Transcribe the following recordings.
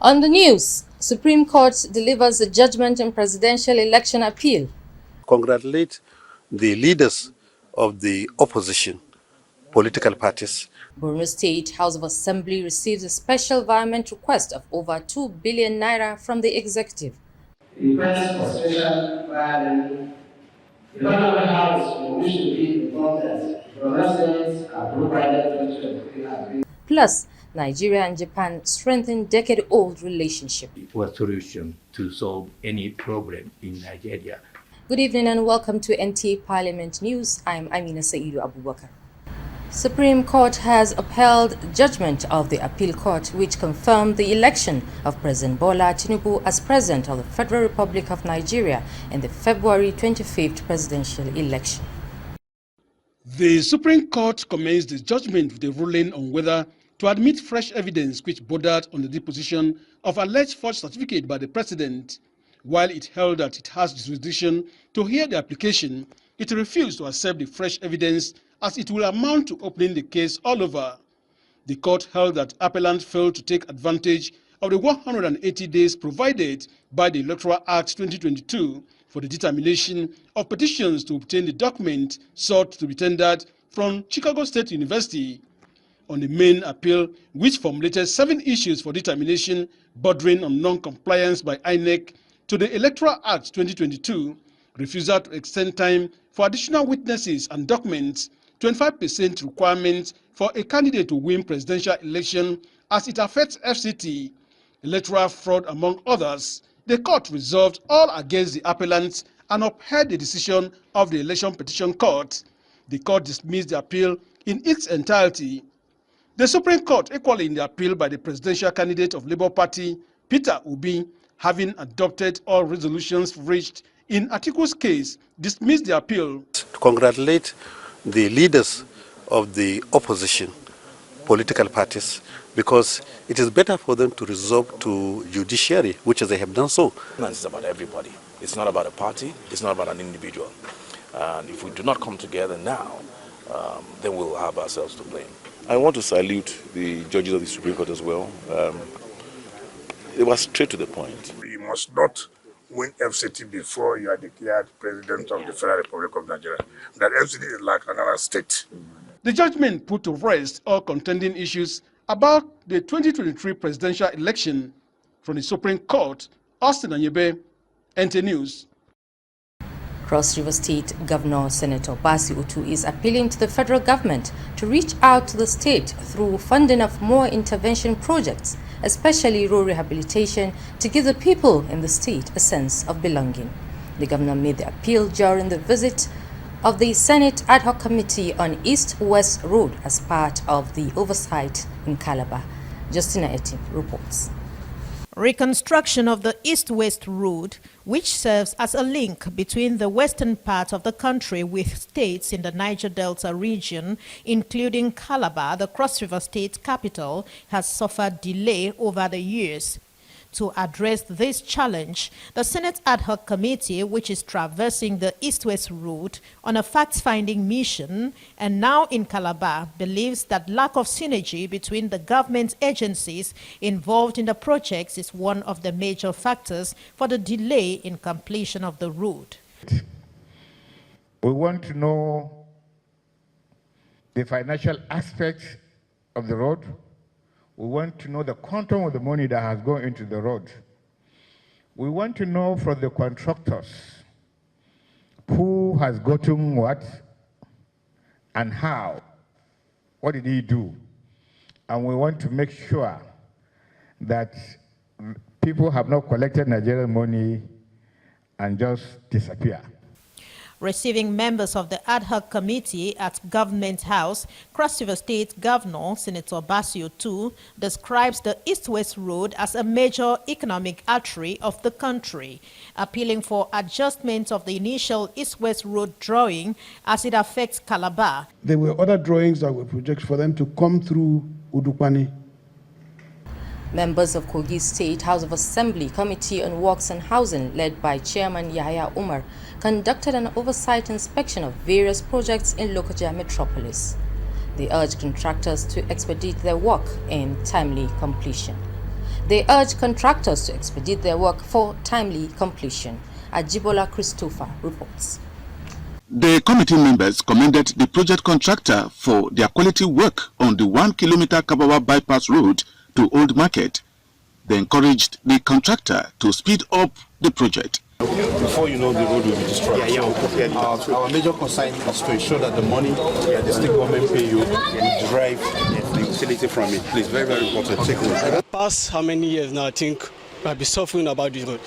On the news, Supreme Court delivers a judgment in presidential election appeal. Congratulate the leaders of the opposition political parties. Borno State House of Assembly receives a special environment request of over 2 billion naira from the executive. Request for special environment. The Honorable House will wish to be informed that the residents are provided 2023. Plus, Nigeria and Japan strengthen decade-old relationship. For a solution to solve any problem in Nigeria. Good evening and welcome to NTA Parliament News. I'm Amina Saidu Abubakar. Supreme Court has upheld judgment of the appeal court which confirmed the election of President Bola Tinubu as President of the Federal Republic of Nigeria in the February 25th presidential election. The Supreme Court commenced the judgment with a ruling on whether to admit fresh evidence which bordered on the deposition of alleged forged certificate by the President. While it held that it has jurisdiction to hear the application, it refused to accept the fresh evidence as it will amount to opening the case all over. The court held that appellant failed to take advantage of the 180 days provided by the Electoral Act 2022 for the determination of petitions to obtain the document sought to be tendered from Chicago State University. On the main appeal, which formulated 7 issues for determination bordering on non-compliance by INEC to the Electoral Act 2022, refusal to extend time for additional witnesses and documents, 25% requirement for a candidate to win presidential election as it affects FCT, electoral fraud among others, the court resolved all against the appellants and upheld the decision of the Election Petition Court. The court dismissed the appeal in its entirety. The Supreme Court, equally in the appeal by the presidential candidate of Labour Party, Peter Obi, having adopted all resolutions reached in Atiku's case, dismissed the appeal. To congratulate the leaders of the opposition political parties because it is better for them to resort to judiciary, which they have done so. It's about everybody. It's not about a party. It's not about an individual. And if we do not come together now, then we'll have ourselves to blame. I want to salute the judges of the Supreme Court as well. They were straight to the point. You must not win FCT before you are declared President of the Federal Republic of Nigeria. That FCT is like another state. The judgment put to rest all contending issues about the 2023 presidential election. From the Supreme Court, Austin Anyebe, NTA News. Cross River State Governor Senator Basi Utu is appealing to the federal government to reach out to the state through funding of more intervention projects, especially rural rehabilitation, to give the people in the state a sense of belonging. The governor made the appeal during the visit of the Senate Ad Hoc Committee on East-West Road as part of the oversight in Calabar. Justina Eti reports. Reconstruction of the East-West Road, which serves as a link between the western part of the country with states in the Niger Delta region, including Calabar, the Cross River State capital, has suffered delay over the years. To address this challenge, the Senate Ad Hoc Committee, which is traversing the East-West Route on a fact-finding mission and now in Calabar, believes that lack of synergy between the government agencies involved in the projects is one of the major factors for the delay in completion of the route. We want to know the financial aspects of the road. We want to know the quantum of the money that has gone into the road. We want to know from the contractors who has gotten what and how. What did he do? And we want to make sure that people have not collected Nigerian money and just disappear. Receiving members of the Ad Hoc Committee at Government House, Cross River State Governor Senator Basi Utu describes the East-West Road as a major economic artery of the country, appealing for adjustment of the initial East-West Road drawing as it affects Calabar. There were other drawings that were projected for them to come through Udupani. Members of Kogi State House of Assembly Committee on Works and Housing, led by Chairman Yahya Umar, conducted an oversight inspection of various projects in Lokoja metropolis. They urged contractors to expedite their work in timely completion. They urge contractors to expedite their work for timely completion. Ajibola Christopher reports. The committee members commended the project contractor for their quality work on the 1 kilometer Kabawa bypass road to Old Market. They encouraged the contractor to speed up the project. Before you know, the road will be destroyed. Our major concern is to ensure that the money that the state government pay you will derive the utility from it. Please, very, very important. Take it. Past how many years now, I think I've been suffering about this road.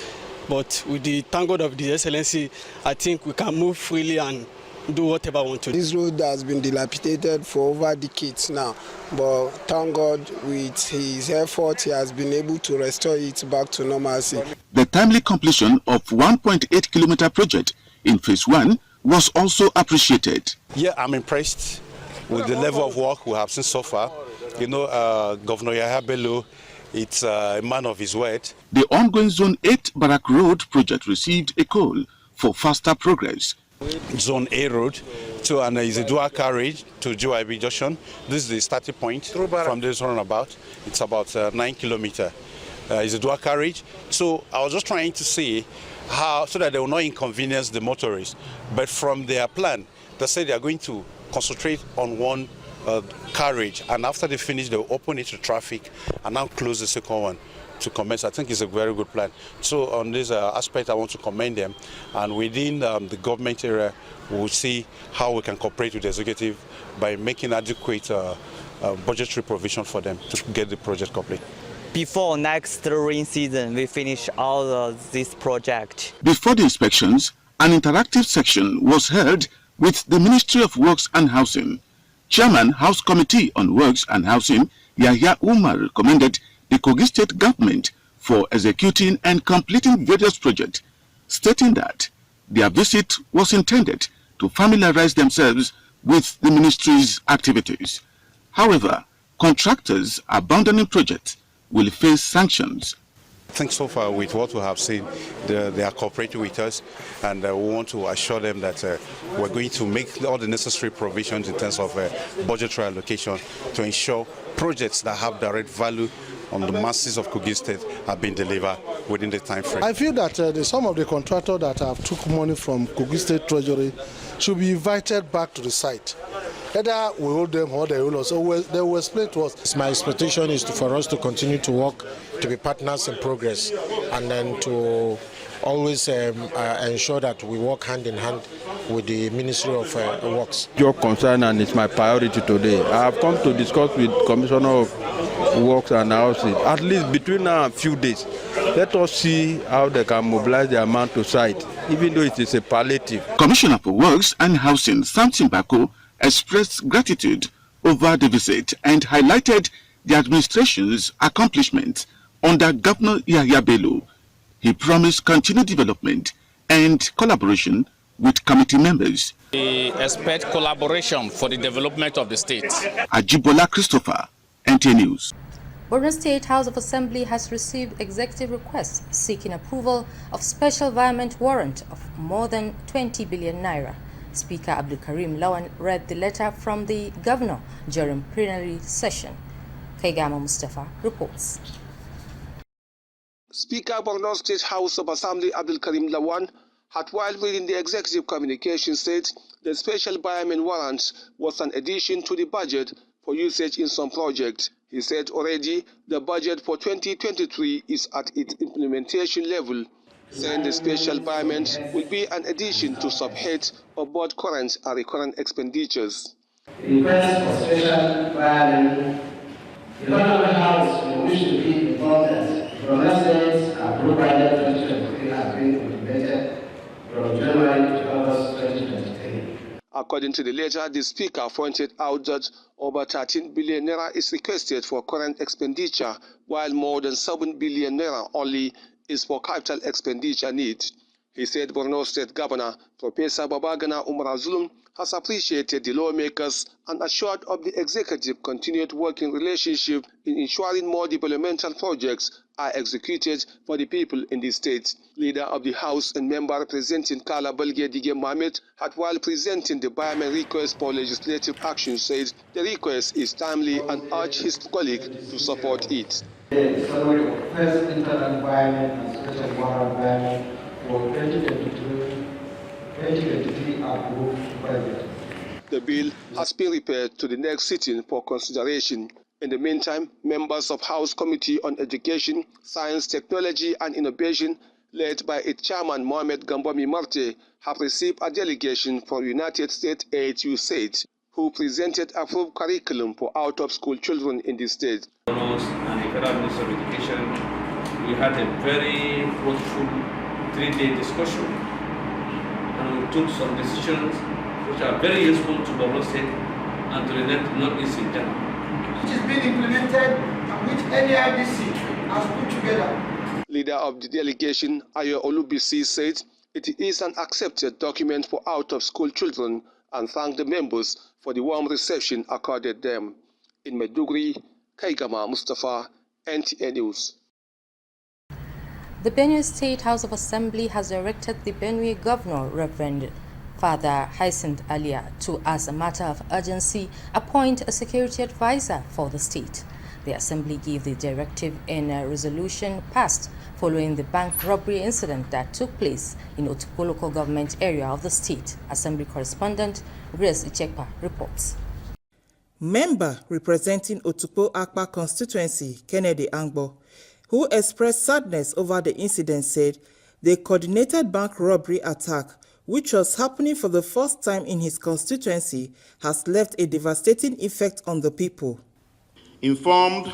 But with the thank God of the Excellency, I think we can move freely and do whatever we want to do. This road has been dilapidated for over decades now, but thank God with his effort, he has been able to restore it back to normalcy. The timely completion of 1.8 kilometer project in phase 1 was also appreciated. Yeah, I'm impressed with the level of work we have seen so far. You know, Governor Yahya Bello, it's a man of his word. The ongoing Zone 8 Barak Road project received a call for faster progress. Zone A road to and is a dual carriage to Juibi Junction. This is the starting point from this roundabout. It's about 9 kilometers. It's a dual carriage. So I was just trying to see how, so that they will not inconvenience the motorists. But from their plan, they say they are going to concentrate on one carriage, and after they finish, they'll open it to traffic and now close the second one to commence. I think it's a very good plan. So on this aspect, I want to commend them, and within the government area, we'll see how we can cooperate with the executive by making adequate budgetary provision for them to get the project complete. Before next rain season, we finish all of this project. Before the inspections, an interactive section was held with the Ministry of Works and Housing. Chairman, House Committee on Works and Housing, Yahya Umar, recommended the Kogi State government for executing and completing various projects, stating that their visit was intended to familiarize themselves with the ministry's activities. However, contractors abandoning projects will face sanctions. I think so far with what we have seen, they are cooperating with us, and we want to assure them that we're going to make all the necessary provisions in terms of budgetary allocation to ensure projects that have direct value on the masses of Kogi State have been delivered within the time frame. I feel that some of the contractors that have took money from Kogi State Treasury should be invited back to the site. Either we hold them or they will us. So they will explain to us. My expectation is for us to continue to work, to be partners in progress, and then to always ensure that we work hand in hand with the Ministry of Works. Your concern, and it's my priority today. I have come to discuss with Commissioner of Works and Housing, at least between now and a few days. Let us see how they can mobilize the amount to site, even though it is a palliative. Commissioner for Works and Housing, Samson Bako, expressed gratitude over the visit and highlighted the administration's accomplishments under Governor Yahya Bello. He promised continued development and collaboration with committee members. We expect collaboration for the development of the state. Ajibola Christopher, NTA News. Borno State House of Assembly has received executive requests seeking approval of special environment warrant of more than 20 billion naira. Speaker Abdul Karim Lawan read the letter from the governor during plenary session. Kaigama Mustafa reports. Speaker Borno State House of Assembly Abdul Karim Lawan had, while reading the executive communication, said the special environment warrant was an addition to the budget for usage in some projects. He said already the budget for 2023 is at its implementation level, saying the special environment will be an addition to subheads of both current and recurrent expenditures. The request for special environment, the Honorable House will wish to be informed that from residents approved by the 2023 has been implemented from January to August 2023. According to the letter, the Speaker pointed out that over 13 billion naira is requested for current expenditure, while more than 7 billion naira only is for capital expenditure needs. He said Borno State Governor Professor Babagana Umar Zulum has appreciated the lawmakers and assured of the executive continued working relationship in ensuring more developmental projects are executed for the people in the state. Leader of the House and member representing Kala Balge Dige Mohammed had, while presenting the Bayerman request for legislative action, said the request is timely and urged his colleague to support it. The summary of first internal environment and special water environment for 2023 approved budget. The bill has been referred to the next sitting for consideration. In the meantime, members of House Committee on Education, Science, Technology and Innovation, led by its chairman Mohamed Gambomi Marte, have received a delegation from United States Aid USAID, who presented approved curriculum for out-of-school children in the state. And the Federal Minister of Education, we had a very fruitful 3-day discussion, and we took some decisions which are very useful to Borno State and to the Northeast in general. Which is being implemented and which NAIDC has put together. Leader of the delegation, Ayo Olubisi, said it is an accepted document for out-of-school children and thanked the members for the warm reception accorded them. In Maiduguri, Kaigama Mustafa, NTA News. The Benue State House of Assembly has directed the Benue Governor, Reverend Father Hyacinth Alia, to, as a matter of urgency, appoint a security advisor for the state. The Assembly gave the directive in a resolution passed following the bank robbery incident that took place in Otukpo local government area of the state. Assembly correspondent Grace Ichekpa reports. Member representing Otukpo Akpa constituency, Kennedy Angbo, who expressed sadness over the incident, said the coordinated bank robbery attack, which was happening for the first time in his constituency, has left a devastating effect on the people. Informed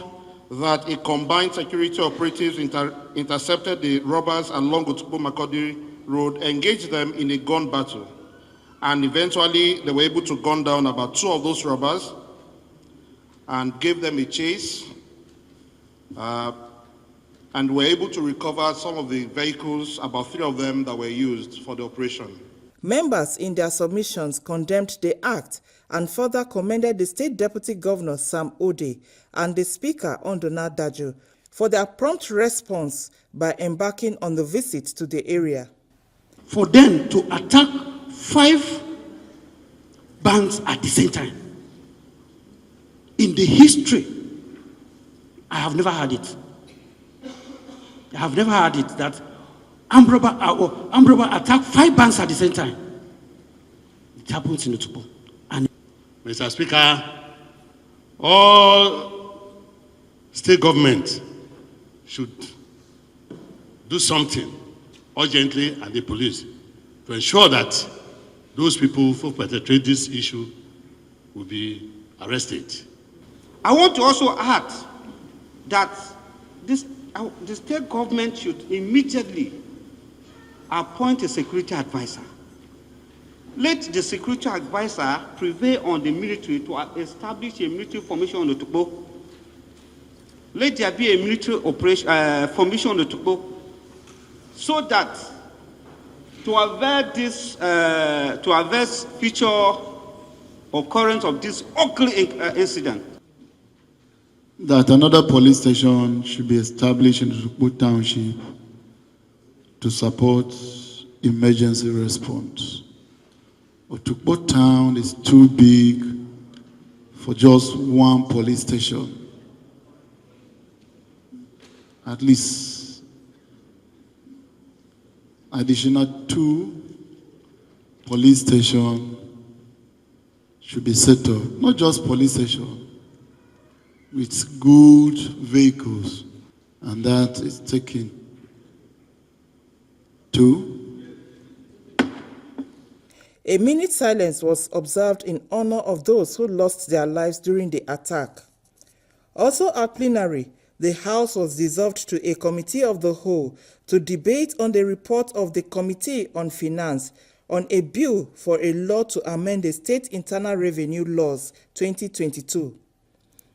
that a combined security operatives intercepted the robbers along Otukpo-Makurdi Road, engaged them in a gun battle, and eventually they were able to gun down about 2 of those robbers and gave them a chase, and were able to recover some of the vehicles, about 3 of them that were used for the operation. Members in their submissions condemned the act and further commended the State Deputy Governor Sam Ode and the Speaker Ondona Daju for their prompt response by embarking on the visit to the area. For them to attack 5 banks at the same time, in the history, I have never had it. I have never had it that armed robber attack 5 banks at the same time. It happens in Otukpo. And Mr. Speaker, all state governments should do something urgently, and the police, to ensure that those people who perpetrate this issue will be arrested. I want to also add that the state government should immediately appoint a security advisor. Let the security advisor prevail on the military to establish a military formation on Otukpo. Let there be a military formation on Otukpo, so that to avert this, to avert future occurrence of this ugly incident. That another police station should be established in Otukpo Township to support emergency response. Otukpo Town is too big for just one police station. At least additional 2 police stations should be set up. Not just police station, with good vehicles, and that is taken 2. A minute silence was observed in honor of those who lost their lives during the attack. Also at plenary, the House was dissolved to a committee of the whole to debate on the report of the Committee on Finance on a bill for a law to amend the State Internal Revenue Laws 2022.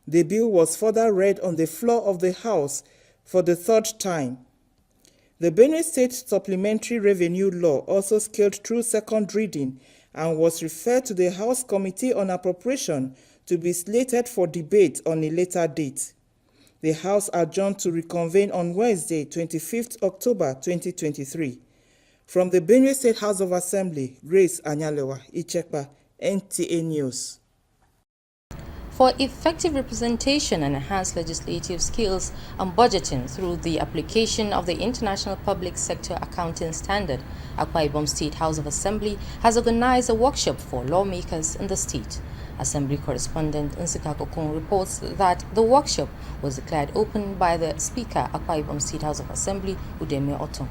The bill was further read on the floor of the House for the 3rd time. The Benue State Supplementary Revenue Law also scaled through 2nd reading and was referred to the House Committee on Appropriation to be slated for debate on a later date. The House adjourned to reconvene on Wednesday, 25th October 2023. From the Benue State House of Assembly, Grace Anyalewa, Ichekpa, NTA News. For effective representation and enhanced legislative skills and budgeting through the application of the International Public Sector Accounting Standard, Akwa Ibom State House of Assembly has organized a workshop for lawmakers in the state. Assembly correspondent Nsika Kokun reports that the workshop was declared open by the Speaker, Akwa Ibom State House of Assembly, Udeme Oton.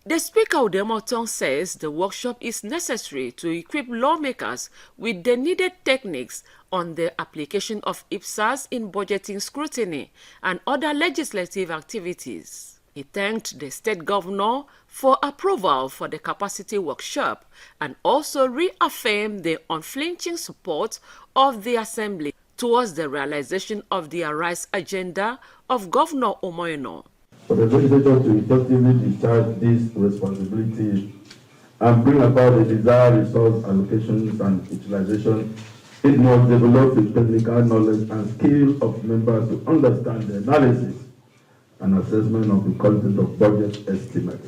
The Speaker Udeme says the workshop is necessary to equip lawmakers with the needed techniques on the application of IPSAS in budgeting scrutiny and other legislative activities. He thanked the state governor for approval for the capacity workshop and also reaffirmed the unflinching support of the Assembly towards the realization of the Arise agenda of Governor Omoyeno. For the legislature to effectively discharge this responsibility and bring about the desired resource allocations and utilization, it must develop the technical knowledge and skill of members to understand the analysis and assessment of the content of budget estimates,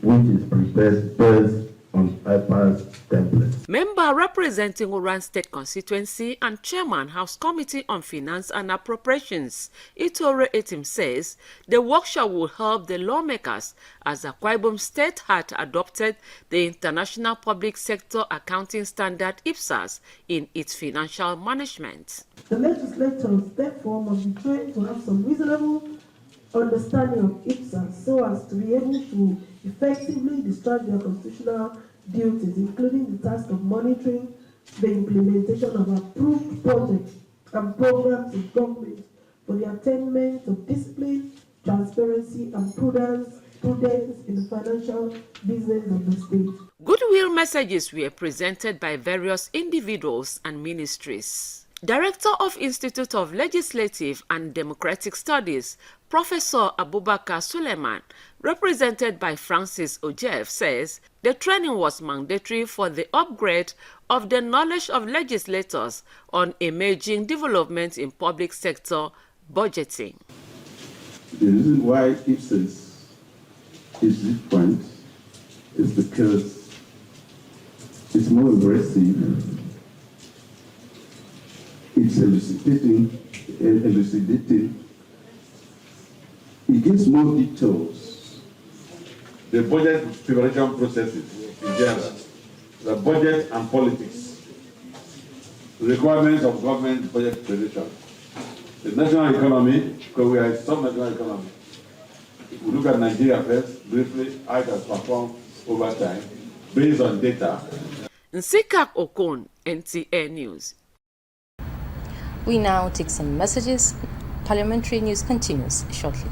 which is prepared based on IPAS templates. Member representing Oran State Constituency and Chairman House Committee on Finance and Appropriations, Itore Etim says the workshop will help the lawmakers as Akwa Ibom State had adopted the International Public Sector Accounting Standard IPSAS in its financial management. The legislators therefore must be trained to have some reasonable understanding of IPSAS so as to be able to effectively discharge their constitutional duties, including the task of monitoring the implementation of approved projects and programs of government for the attainment of discipline, transparency, and prudence in the financial business of the state. Goodwill messages were presented by various individuals and ministries. Director of Institute of Legislative and Democratic Studies, Professor Abubakar Suleiman, represented by Francis Ojef, says the training was mandatory for the upgrade of the knowledge of legislators on emerging developments in public sector budgeting. The reason why IPSAS is different is because it's more aggressive. It's elucidating. It gives more details. The budget preparation processes in general, the budget and politics, the requirements of government budget preparation, the national economy, because we are a sub-national economy. If we look at Nigeria first, briefly, how it has performed over time, based on data. Nsikak Okon, NTA News. We now take some messages. Parliamentary news continues shortly.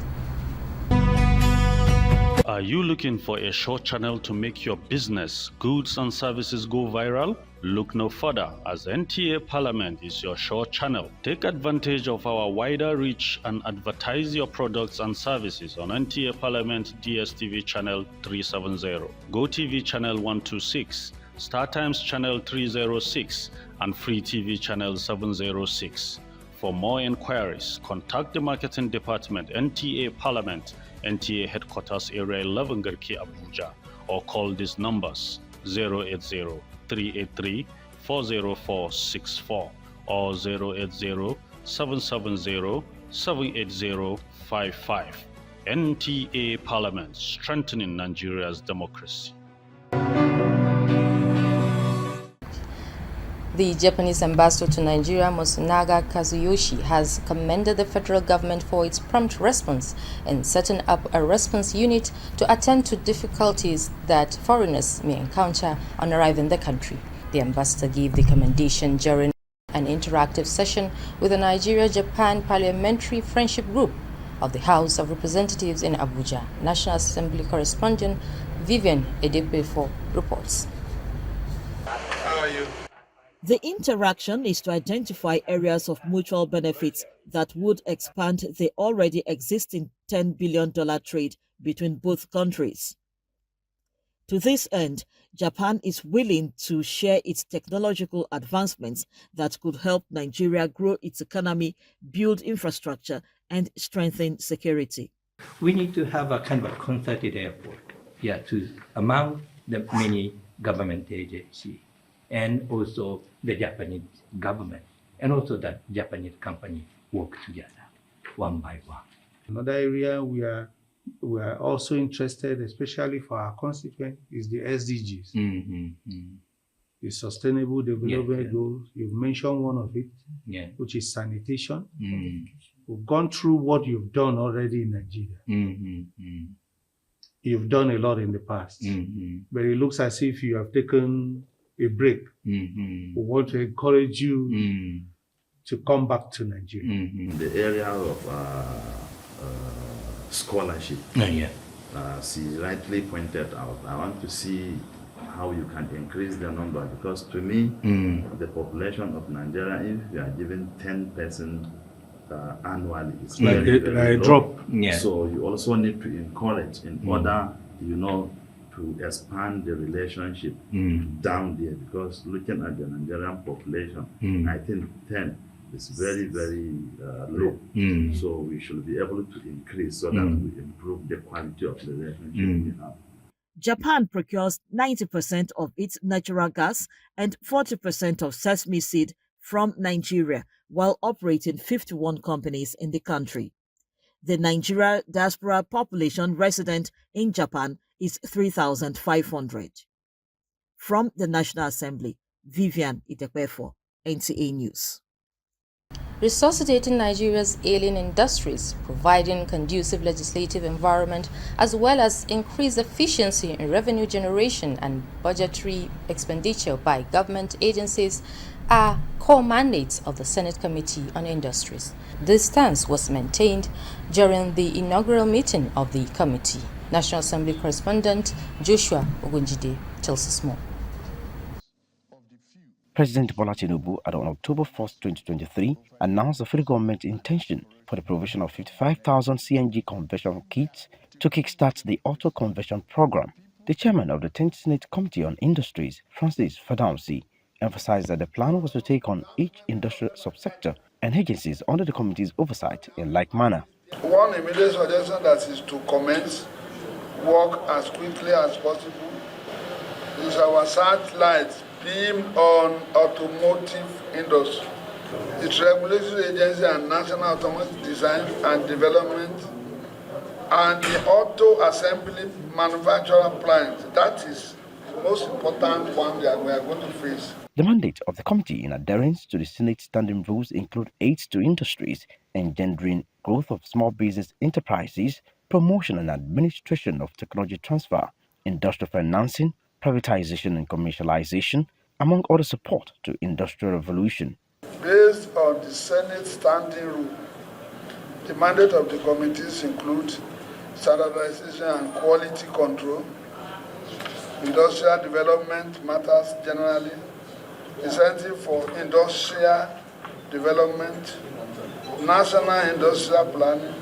Are you looking for a short channel to make your business, goods and services go viral? Look no further, as NTA Parliament is your short channel. Take advantage of our wider reach and advertise your products and services on NTA Parliament DSTV channel 370, GoTV channel 126, StarTimes channel 306, and Free TV channel 706. For more inquiries, contact the Marketing Department, NTA Parliament, NTA Headquarters Area 11 Garki Abuja, or call these numbers 080-383-40464 or 080-770-78055. NTA Parliament, strengthening Nigeria's democracy. The Japanese ambassador to Nigeria, Matsunaga Kazuyoshi, has commended the federal government for its prompt response in setting up a response unit to attend to difficulties that foreigners may encounter on arriving in the country. The ambassador gave the commendation during an interactive session with the Nigeria-Japan Parliamentary Friendship Group of the House of Representatives in Abuja. National Assembly correspondent Vivian Edepefo reports. How are you? The interaction is to identify areas of mutual benefits that would expand the already existing $10 billion trade between both countries. To this end, Japan is willing to share its technological advancements that could help Nigeria grow its economy, build infrastructure, and strengthen security. We need to have a kind of a concerted effort, among the many government agencies and also the Japanese government and also the Japanese company work together one by one. Another area we are also interested, especially for our constituent, is the SDGs. The Sustainable Development Goals. You've mentioned one of it, which is sanitation. We've gone through what you've done already in Nigeria. You've done a lot in the past, but it looks as if you have taken a break. We want to encourage you to come back to Nigeria. The area of scholarship, she rightly pointed out, I want to see how you can increase the number, because to me, the population of Nigeria, if you are given 10% annually, it's very low. Drop. So you also need to encourage in order, to expand the relationship down there, because looking at the Nigerian population, I think 10 is very, very low. So we should be able to increase so that we improve the quality of the relationship we have. Japan procures 90% of its natural gas and 40% of sesame seed from Nigeria, while operating 51 companies in the country. The Nigeria diaspora population resident in Japan is 3,500. From the National Assembly, Vivian Itekwefo, NTA News. Resuscitating Nigeria's ailing industries, providing conducive legislative environment, as well as increased efficiency in revenue generation and budgetary expenditure by government agencies are core mandates of the Senate Committee on Industries. This stance was maintained during the inaugural meeting of the committee. National Assembly correspondent Joshua Ogunjide tells us more. President Bola Tinubu, on October 1, 2023, announced the federal government's intention for the provision of 55,000 CNG conversion kits to kickstart the auto conversion program. The chairman of the 10th Senate Committee on Industries, Francis Fadamsi, emphasized that the plan was to take on each industrial subsector and agencies under the committee's oversight in like manner. One immediate suggestion that is to commence work as quickly as possible is our satellite beamed on automotive industry. Its regulatory agency and National Automotive Design and Development and the auto assembly manufacturer plant. That is the most important one that we are going to face. The mandate of the committee in adherence to the Senate standing rules include aids to industries, engendering growth of small business enterprises, promotion and administration of technology transfer, industrial financing, privatization and commercialization, among other support to industrial revolution. Based on the Senate standing rule, the mandate of the committees include standardization and quality control, industrial development matters generally, incentive for industrial development, national industrial planning,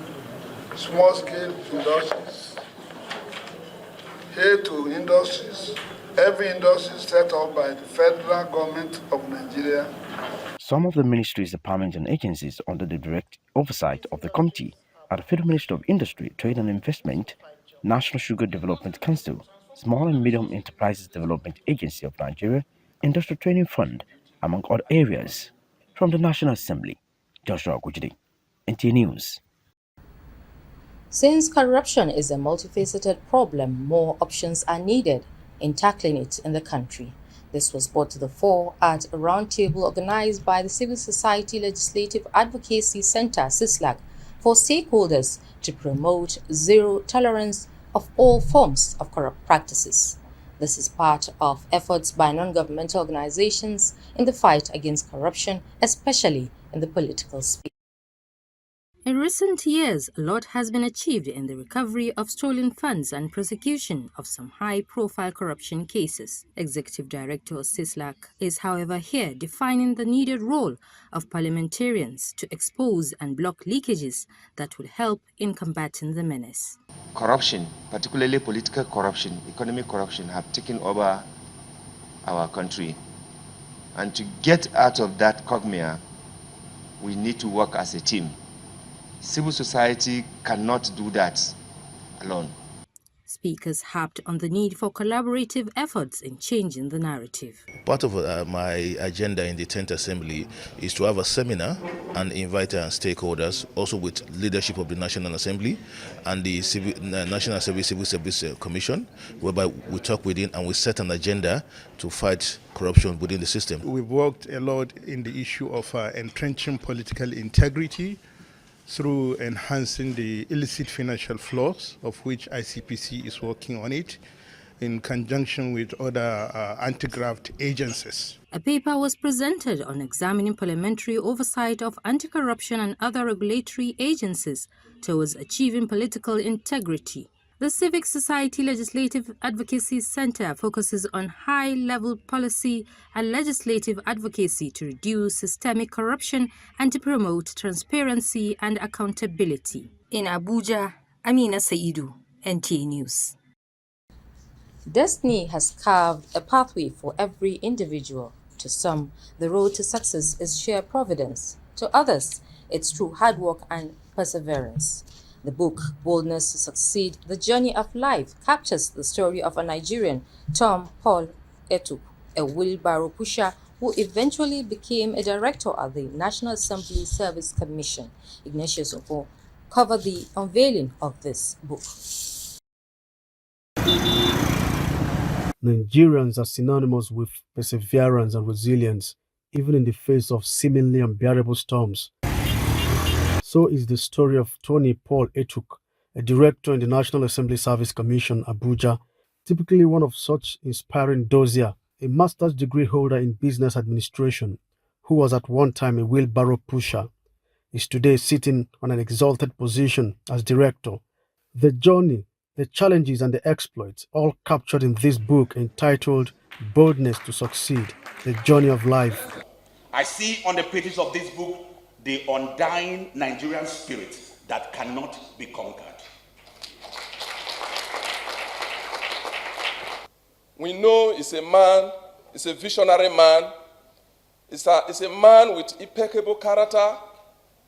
small-scale industries, aid to industries, every industry set up by the federal government of Nigeria. Some of the ministries, departments and agencies under the direct oversight of the committee are the Federal Ministry of Industry, Trade and Investment, National Sugar Development Council, Small and Medium Enterprises Development Agency of Nigeria, Industrial Training Fund, among other areas. From the National Assembly, Joshua Ogunjide, NTA News. Since corruption is a multifaceted problem, more options are needed in tackling it in the country. This was brought to the fore at a roundtable organized by the Civil Society Legislative Advocacy Center, CISLAC, for stakeholders to promote zero tolerance of all forms of corrupt practices. This is part of efforts by non-governmental organizations in the fight against corruption, especially in the political space. In recent years, a lot has been achieved in the recovery of stolen funds and prosecution of some high-profile corruption cases. Executive Director Sislak is, however, here defining the needed role of parliamentarians to expose and block leakages that will help in combating the menace. Corruption, particularly political corruption, economic corruption, have taken over our country. And to get out of that quagmire, we need to work as a team. Civil society cannot do that alone. Speakers harped on the need for collaborative efforts in changing the narrative. Part of my agenda in the 10th Assembly is to have a seminar and invite stakeholders, also with leadership of the National Assembly and the National Assembly Civil Service Commission, whereby we talk within and we set an agenda to fight corruption within the system. We've worked a lot in the issue of entrenching political integrity through enhancing the illicit financial flows, of which ICPC is working on it in conjunction with other anti-graft agencies. A paper was presented on examining parliamentary oversight of anti-corruption and other regulatory agencies towards achieving political integrity. The Civic Society Legislative Advocacy Center focuses on high-level policy and legislative advocacy to reduce systemic corruption and to promote transparency and accountability. In Abuja, Amina Saidu, NTA News. Destiny has carved a pathway for every individual. To some, the road to success is sheer providence. To others, it's through hard work and perseverance. The book, Boldness to Succeed, The Journey of Life, captures the story of a Nigerian, Tom Paul Etuk, a wheelbarrow pusher who eventually became a director at the National Assembly Service Commission. Ignatius Oko covered the unveiling of this book. Nigerians are synonymous with perseverance and resilience, even in the face of seemingly unbearable storms. So is the story of Tony Paul Etuk, a director in the National Assembly Service Commission, Abuja, typically one of such inspiring dossier, a master's degree holder in business administration, who was at one time a wheelbarrow pusher, is today sitting on an exalted position as director. The journey, the challenges and the exploits, all captured in this book entitled Boldness to Succeed, The Journey of Life. I see on the pages of this book the undying Nigerian spirit that cannot be conquered. We know he's a man, he's a visionary man, he's a man with impeccable character,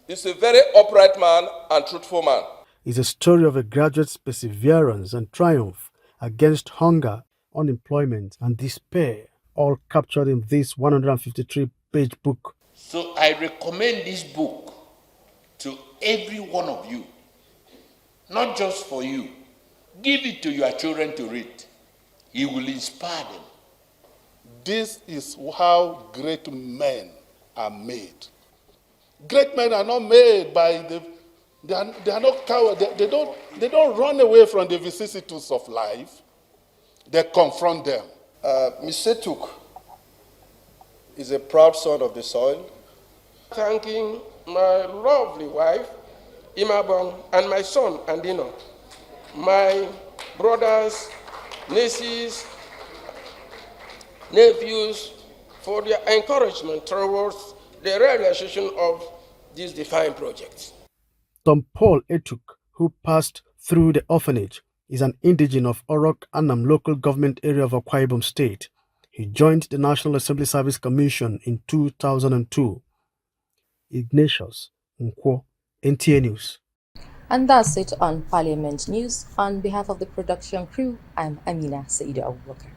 he's a very upright man and truthful man. It's a story of a graduate's perseverance and triumph against hunger, unemployment, and despair, all captured in this 153-page book. So I recommend this book to every one of you, not just for you. Give it to your children to read. It will inspire them. This is how great men are made. Great men are not made by they are not cowards. They don't run away from the vicissitudes of life. They confront them. Mr. Tuk is a proud son of the soil. Thanking my lovely wife, Imabong, and my son, Andino, my brothers, nieces, nephews, for their encouragement towards the realization of this defined project. Tom Paul Etuk, who passed through the orphanage, is an indigene of Orok Annam local government area of Akwa Ibom State. He joined the National Assembly Service Commission in 2002. Ignatius Nkwo, NTA News. And that's it on Parliament News. On behalf of the production crew, I'm Amina Saidu Abubakar.